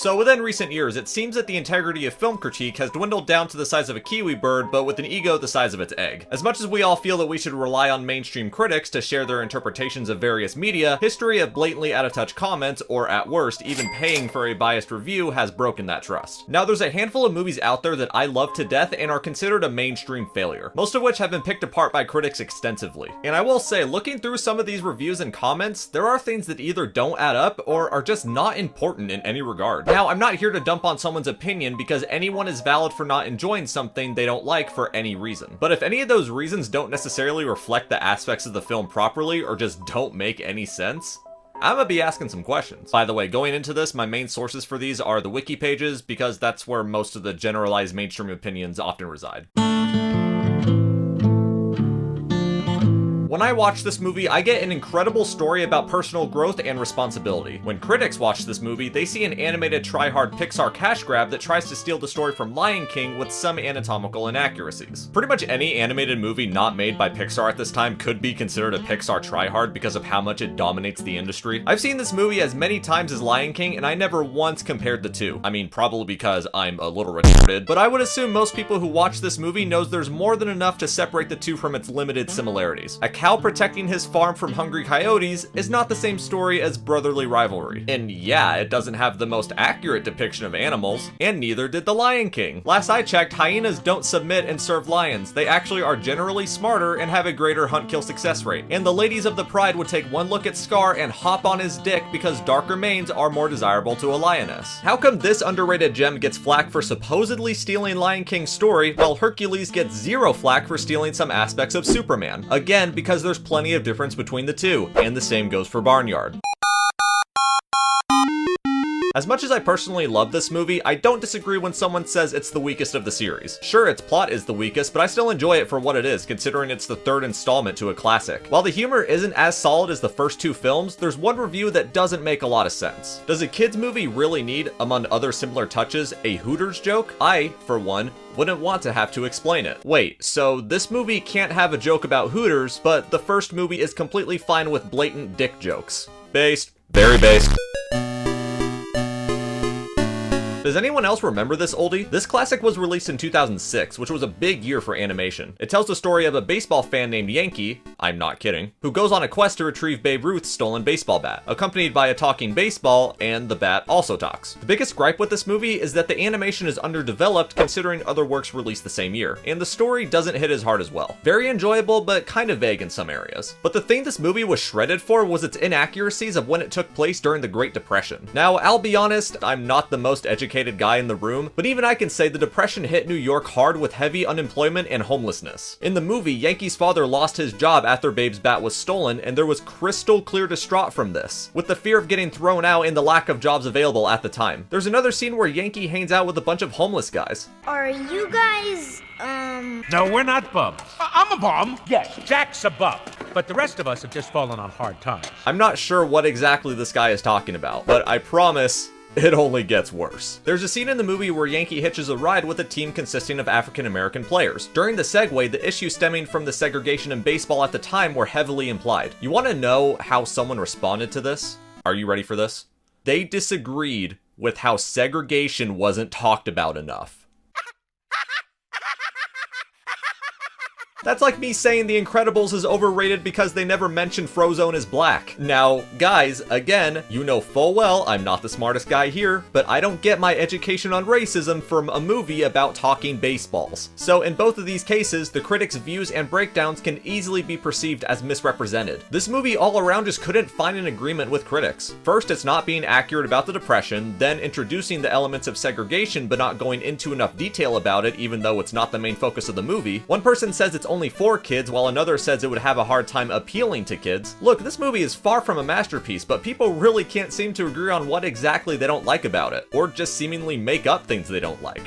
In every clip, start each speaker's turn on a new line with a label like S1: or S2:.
S1: So within recent years, it seems that the integrity of film critique has dwindled down to the size of a kiwi bird, but with an ego the size of its egg. As much as we all feel that we should rely on mainstream critics to share their interpretations of various media, history of blatantly out-of-touch comments, or at worst, even paying for a biased review, has broken that trust. Now, there's a handful of movies out there that I love to death and are considered a mainstream failure, most of which have been picked apart by critics extensively. And I will say, looking through some of these reviews and comments, there are things that either don't add up or are just not important in any regard. Now, I'm not here to dump on someone's opinion because anyone is valid for not enjoying something they don't like for any reason. But if any of those reasons don't necessarily reflect the aspects of the film properly or just don't make any sense, I'm gonna be asking some questions. By the way, going into this, my main sources for these are the wiki pages because that's where most of the generalized mainstream opinions often reside. When I watch this movie, I get an incredible story about personal growth and responsibility. When critics watch this movie, they see an animated try-hard Pixar cash grab that tries to steal the story from Lion King with some anatomical inaccuracies. Pretty much any animated movie not made by Pixar at this time could be considered a Pixar try-hard because of how much it dominates the industry. I've seen this movie as many times as Lion King, and I never once compared the two. I mean, probably because I'm a little retarded, but I would assume most people who watch this movie knows there's more than enough to separate the two from its limited similarities. A cow protecting his farm from hungry coyotes is not the same story as brotherly rivalry. And yeah, it doesn't have the most accurate depiction of animals, and neither did The Lion King. Last I checked, hyenas don't submit and serve lions. They actually are generally smarter and have a greater hunt-kill success rate. And the ladies of the pride would take one look at Scar and hop on his dick because darker manes are more desirable to a lioness. How come this underrated gem gets flack for supposedly stealing Lion King's story, while Hercules gets zero flack for stealing some aspects of Superman? Again, because there's plenty of difference between the two, and the same goes for Barnyard. As much as I personally love this movie, I don't disagree when someone says it's the weakest of the series. Sure, its plot is the weakest, but I still enjoy it for what it is, considering it's the third installment to a classic. While the humor isn't as solid as the first two films, there's one review that doesn't make a lot of sense. Does a kids movie really need, among other similar touches, a Hooters joke? I, for one, wouldn't want to have to explain it. Wait, so this movie can't have a joke about Hooters, but the first movie is completely fine with blatant dick jokes. Based. Very based. Does anyone else remember this oldie? This classic was released in 2006, which was a big year for animation. It tells the story of a baseball fan named Yankee, I'm not kidding, who goes on a quest to retrieve Babe Ruth's stolen baseball bat, accompanied by a talking baseball, and the bat also talks. The biggest gripe with this movie is that the animation is underdeveloped considering other works released the same year, and the story doesn't hit as hard as well. Very enjoyable, but kind of vague in some areas. But the thing this movie was shredded for was its inaccuracies of when it took place during the Great Depression. Now, I'll be honest, I'm not the most educated guy in the room, but even I can say the Depression hit New York hard with heavy unemployment and homelessness. In the movie, Yankee's father lost his job after Babe's bat was stolen, and there was crystal clear distraught from this, with the fear of getting thrown out and the lack of jobs available at the time. There's another scene where Yankee hangs out with a bunch of homeless guys.
S2: Are you guys,
S3: No, we're not bums. I'm a bum. Yes, Jack's a bum. But the rest of us have just fallen on hard times.
S1: I'm not sure what exactly this guy is talking about, but I promise it only gets worse. There's a scene in the movie where Yankee hitches a ride with a team consisting of African-American players. During the segue, the issues stemming from the segregation in baseball at the time were heavily implied. You want to know how someone responded to this? Are you ready for this? They disagreed with how segregation wasn't talked about enough. That's like me saying The Incredibles is overrated because they never mention Frozone is black. Now, guys, again, you know full well I'm not the smartest guy here, but I don't get my education on racism from a movie about talking baseballs. So in both of these cases, the critics' views and breakdowns can easily be perceived as misrepresented. This movie all around just couldn't find an agreement with critics. First, it's not being accurate about the Depression, then introducing the elements of segregation but not going into enough detail about it even though it's not the main focus of the movie. One person says it's only for kids, while another says it would have a hard time appealing to kids. Look, this movie is far from a masterpiece, but people really can't seem to agree on what exactly they don't like about it, or just seemingly make up things they don't like.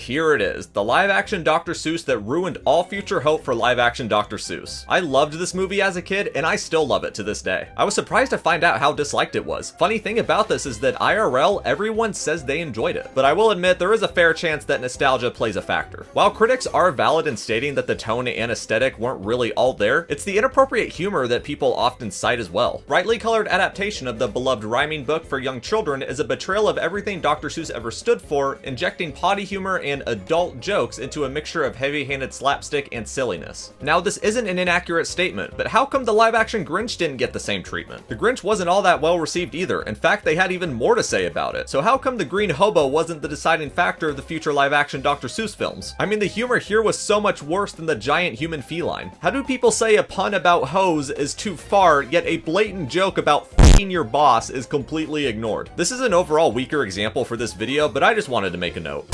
S1: Here it is, the live-action Dr. Seuss that ruined all future hope for live-action Dr. Seuss. I loved this movie as a kid, and I still love it to this day. I was surprised to find out how disliked it was. Funny thing about this is that IRL, everyone says they enjoyed it, but I will admit there is a fair chance that nostalgia plays a factor. While critics are valid in stating that the tone and aesthetic weren't really all there, it's the inappropriate humor that people often cite as well. Brightly colored adaptation of the beloved rhyming book for young children is a betrayal of everything Dr. Seuss ever stood for, injecting potty humor and adult jokes into a mixture of heavy-handed slapstick and silliness. Now, this isn't an inaccurate statement, but how come the live-action Grinch didn't get the same treatment? The Grinch wasn't all that well received either. In fact, they had even more to say about it. So how come the green hobo wasn't the deciding factor of the future live-action Dr. Seuss films? I mean, the humor here was so much worse than the giant human feline. How do people say a pun about hoes is too far, yet a blatant joke about f***ing your boss is completely ignored? This is an overall weaker example for this video, but I just wanted to make a note.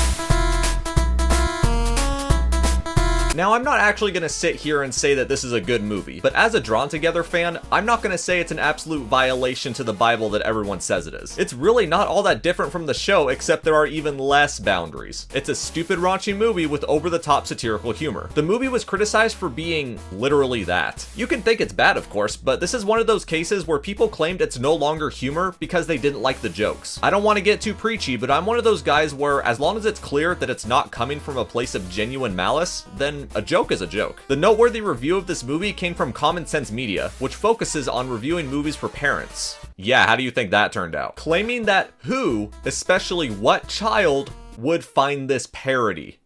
S1: Now, I'm not actually going to sit here and say that this is a good movie, but as a Drawn Together fan, I'm not going to say it's an absolute violation to the Bible that everyone says it is. It's really not all that different from the show, except there are even less boundaries. It's a stupid, raunchy movie with over-the-top satirical humor. The movie was criticized for being literally that. You can think it's bad, of course, but this is one of those cases where people claimed it's no longer humor because they didn't like the jokes. I don't want to get too preachy, but I'm one of those guys where as long as it's clear that it's not coming from a place of genuine malice, then a joke is a joke. The noteworthy review of this movie came from Common Sense Media, which focuses on reviewing movies for parents. Yeah, how do you think that turned out? Claiming that who, especially what child, would find this parody?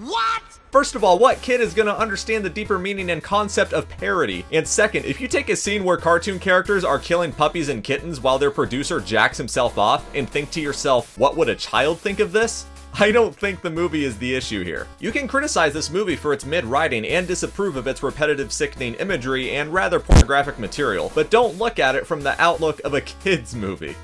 S1: What? First of all, what kid is gonna understand the deeper meaning and concept of parody? And second, if you take a scene where cartoon characters are killing puppies and kittens while their producer jacks himself off and think to yourself, what would a child think of this? I don't think the movie is the issue here. You can criticize this movie for its mid-writing and disapprove of its repetitive, sickening imagery and rather pornographic material, but don't look at it from the outlook of a kid's movie.